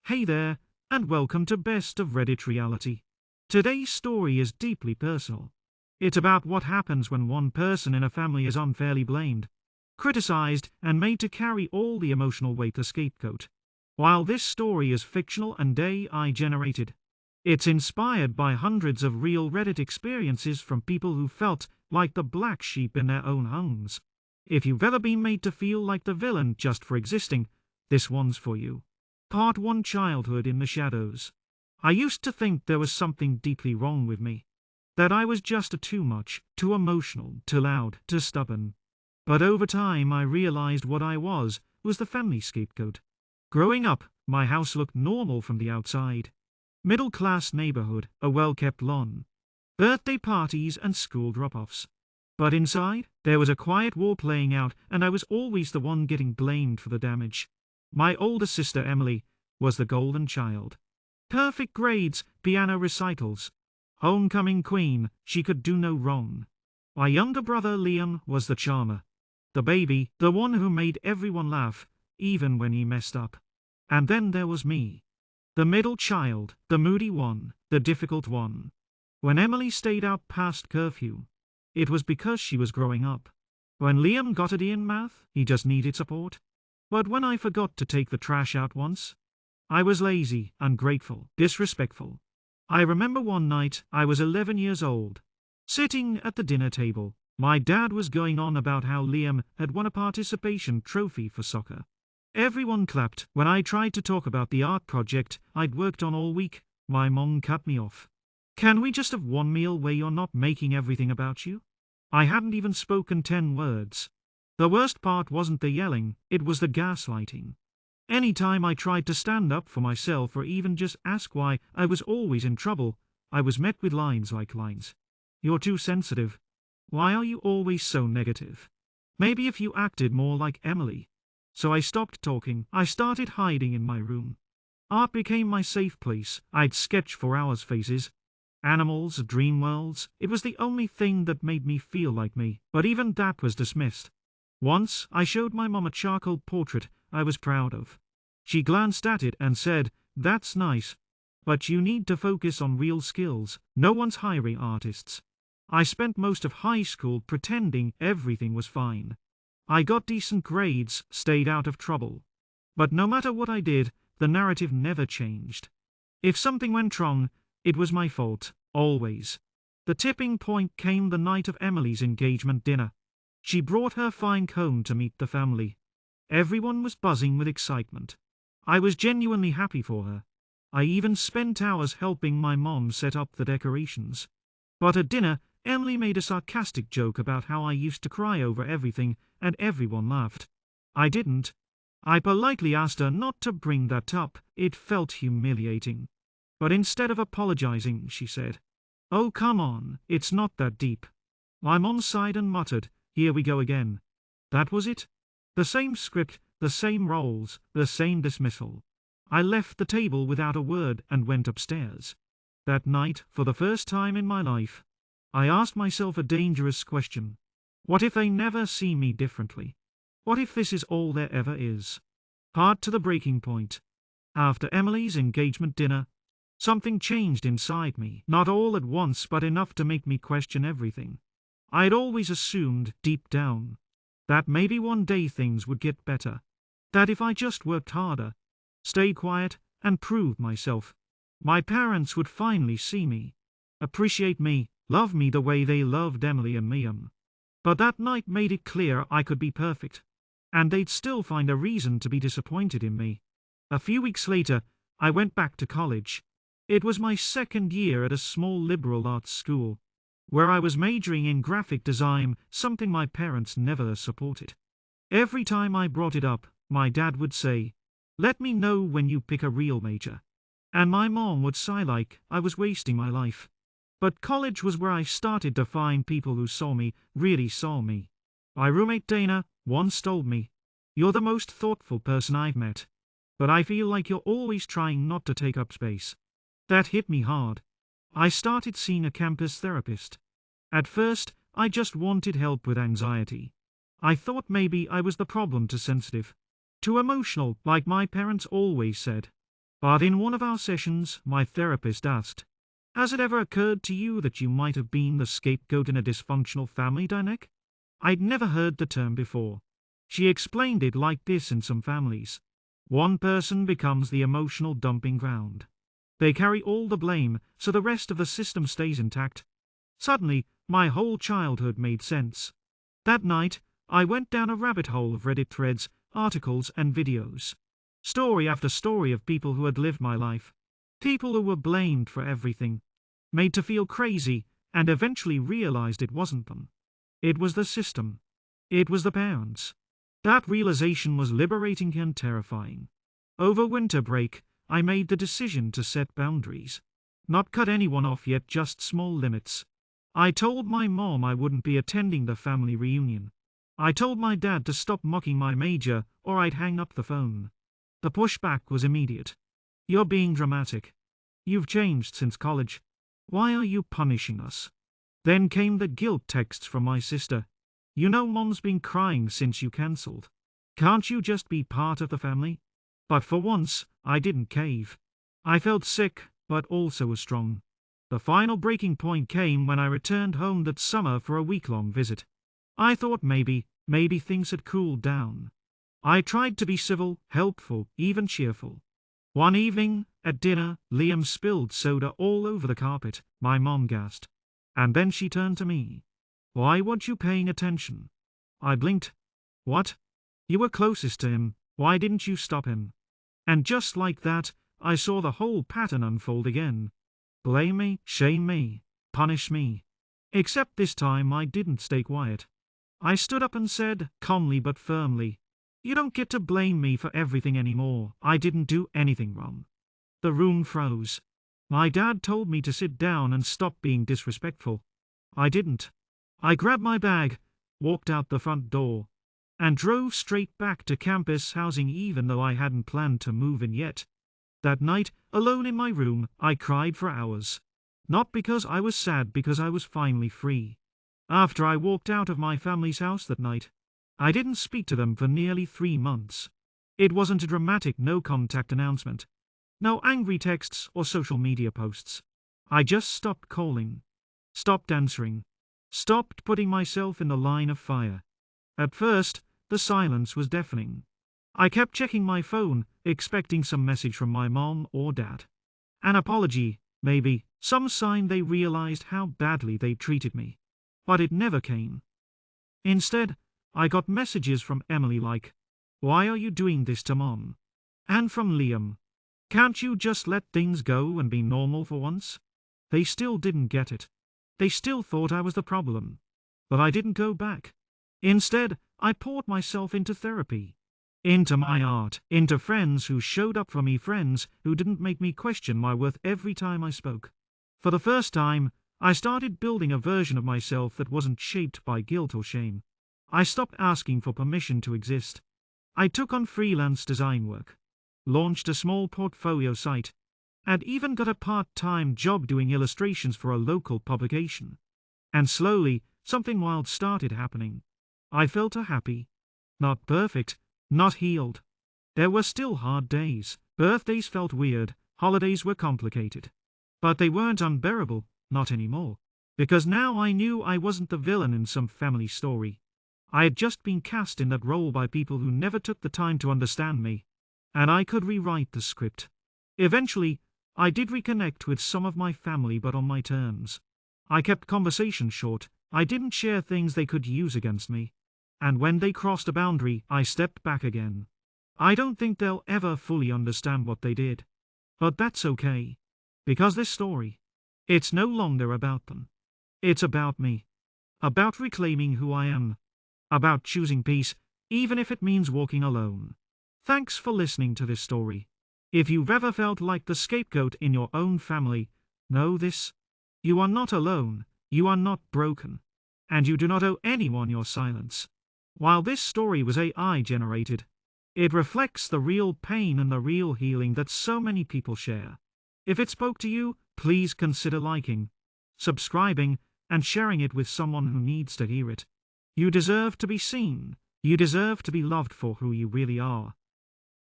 Hey there, and welcome to Best of Reddit Reality. Today's story is deeply personal. It's about what happens when one person in a family is unfairly blamed, criticized, and made to carry all the emotional weight the scapegoat. While this story is fictional and AI generated, it's inspired by hundreds of real Reddit experiences from people who felt like the black sheep in their own homes. If you've ever been made to feel like the villain just for existing, this one's for you. Part 1: Childhood in the Shadows. I used to think there was something deeply wrong with me. That I was just too much, too emotional, too loud, too stubborn. But over time I realized what I was the family scapegoat. Growing up, my house looked normal from the outside. Middle-class neighborhood, a well-kept lawn, birthday parties and school drop-offs. But inside, there was a quiet war playing out, and I was always the one getting blamed for the damage. My older sister Emily was the golden child. Perfect grades, piano recitals. Homecoming queen, she could do no wrong. My younger brother Liam was the charmer. The baby, the one who made everyone laugh, even when he messed up. And then there was me. The middle child, the moody one, the difficult one. When Emily stayed out past curfew, it was because she was growing up. When Liam got a D in math, he just needed support. But when I forgot to take the trash out once, I was lazy, ungrateful, disrespectful. I remember one night, I was 11 years old. Sitting at the dinner table, my dad was going on about how Liam had won a participation trophy for soccer. Everyone clapped. When I tried to talk about the art project I'd worked on all week, my mom cut me off. "Can we just have one meal where you're not making everything about you?" I hadn't even spoken 10 words. The worst part wasn't the yelling, it was the gaslighting. Anytime I tried to stand up for myself or even just ask why I was always in trouble, I was met with lines like "You're too sensitive. Why are you always so negative? Maybe if you acted more like Emily." So I stopped talking. I started hiding in my room. Art became my safe place. I'd sketch for hours faces, animals, dream worlds. It was the only thing that made me feel like me, but even that was dismissed. Once, I showed my mom a charcoal portrait I was proud of. She glanced at it and said, "That's nice, but you need to focus on real skills. No one's hiring artists." I spent most of high school pretending everything was fine. I got decent grades, stayed out of trouble. But no matter what I did, the narrative never changed. If something went wrong, it was my fault, always. The tipping point came the night of Emily's engagement dinner. She brought her fine home to meet the family. Everyone was buzzing with excitement. I was genuinely happy for her. I even spent hours helping my mom set up the decorations. But at dinner, Emily made a sarcastic joke about how I used to cry over everything, and everyone laughed. I didn't. I politely asked her not to bring that up, it felt humiliating. But instead of apologizing, she said, "Oh, come on, it's not that deep." My mom sighed and muttered, "Here we go again." That was it. The same script, the same roles, the same dismissal. I left the table without a word and went upstairs. That night, for the first time in my life, I asked myself a dangerous question. What if they never see me differently? What if this is all there ever is? Hard to the breaking point. After Emily's engagement dinner, something changed inside me. Not all at once, but enough to make me question everything. I'd always assumed, deep down, that maybe one day things would get better. That if I just worked harder, stayed quiet, and proved myself, my parents would finally see me, appreciate me, love me the way they loved Emily and Liam. But that night made it clear I could be perfect, and they'd still find a reason to be disappointed in me. A few weeks later, I went back to college. It was my second year at a small liberal arts school, where I was majoring in graphic design, something my parents never supported. Every time I brought it up, my dad would say, "Let me know when you pick a real major." And my mom would sigh like I was wasting my life. But college was where I started to find people who saw me, really saw me. My roommate Dana once told me, "You're the most thoughtful person I've met, but I feel like you're always trying not to take up space." That hit me hard. I started seeing a campus therapist. At first, I just wanted help with anxiety. I thought maybe I was the problem, too sensitive, too emotional, like my parents always said. But in one of our sessions, my therapist asked, "Has it ever occurred to you that you might have been the scapegoat in a dysfunctional family dynamic?" I'd never heard the term before. She explained it like this: in some families, one person becomes the emotional dumping ground. They carry all the blame, so the rest of the system stays intact. Suddenly, my whole childhood made sense. That night, I went down a rabbit hole of Reddit threads, articles, and videos. Story after story of people who had lived my life. People who were blamed for everything, made to feel crazy, and eventually realized it wasn't them. It was the system. It was the parents. That realization was liberating and terrifying. Over winter break, I made the decision to set boundaries. Not cut anyone off yet, just small limits. I told my mom I wouldn't be attending the family reunion. I told my dad to stop mocking my major, or I'd hang up the phone. The pushback was immediate. "You're being dramatic. You've changed since college. Why are you punishing us?" Then came the guilt texts from my sister. "You know mom's been crying since you cancelled. Can't you just be part of the family?" But for once, I didn't cave. I felt sick, but also was strong. The final breaking point came when I returned home that summer for a week-long visit. I thought maybe things had cooled down. I tried to be civil, helpful, even cheerful. One evening, at dinner, Liam spilled soda all over the carpet. My mom gasped. And then she turned to me. "Why weren't you paying attention?" I blinked. "What? You were closest to him. Why didn't you stop him?" And just like that, I saw the whole pattern unfold again. Blame me, shame me, punish me. Except this time I didn't stay quiet. I stood up and said, calmly but firmly, "You don't get to blame me for everything anymore. I didn't do anything wrong." The room froze. My dad told me to sit down and stop being disrespectful. I didn't. I grabbed my bag, walked out the front door, and drove straight back to campus housing even though I hadn't planned to move in yet. That night, alone in my room, I cried for hours. Not because I was sad, because I was finally free. After I walked out of my family's house that night, I didn't speak to them for nearly 3 months. It wasn't a dramatic no-contact announcement. No angry texts or social media posts. I just stopped calling. Stopped answering. Stopped putting myself in the line of fire. At first, the silence was deafening. I kept checking my phone, expecting some message from my mom or dad. An apology, maybe, some sign they realized how badly they treated me. But it never came. Instead, I got messages from Emily like, "Why are you doing this to mom?" And from Liam, "Can't you just let things go and be normal for once?" They still didn't get it. They still thought I was the problem. But I didn't go back. Instead, I poured myself into therapy. Into my art, into friends who showed up for me, friends who didn't make me question my worth every time I spoke. For the first time, I started building a version of myself that wasn't shaped by guilt or shame. I stopped asking for permission to exist. I took on freelance design work, launched a small portfolio site, and even got a part-time job doing illustrations for a local publication. And slowly, something wild started happening. I felt happy. Not perfect, not healed. There were still hard days. Birthdays felt weird, holidays were complicated. But they weren't unbearable, not anymore. Because now I knew I wasn't the villain in some family story. I had just been cast in that role by people who never took the time to understand me. And I could rewrite the script. Eventually, I did reconnect with some of my family, but on my terms. I kept conversations short. I didn't share things they could use against me. And when they crossed a boundary, I stepped back again. I don't think they'll ever fully understand what they did. But that's okay. Because this story, it's no longer about them. It's about me. About reclaiming who I am. About choosing peace, even if it means walking alone. Thanks for listening to this story. If you've ever felt like the scapegoat in your own family, know this. You are not alone, you are not broken. And you do not owe anyone your silence. While this story was AI generated, it reflects the real pain and the real healing that so many people share. If it spoke to you, please consider liking, subscribing, and sharing it with someone who needs to hear it. You deserve to be seen. You deserve to be loved for who you really are.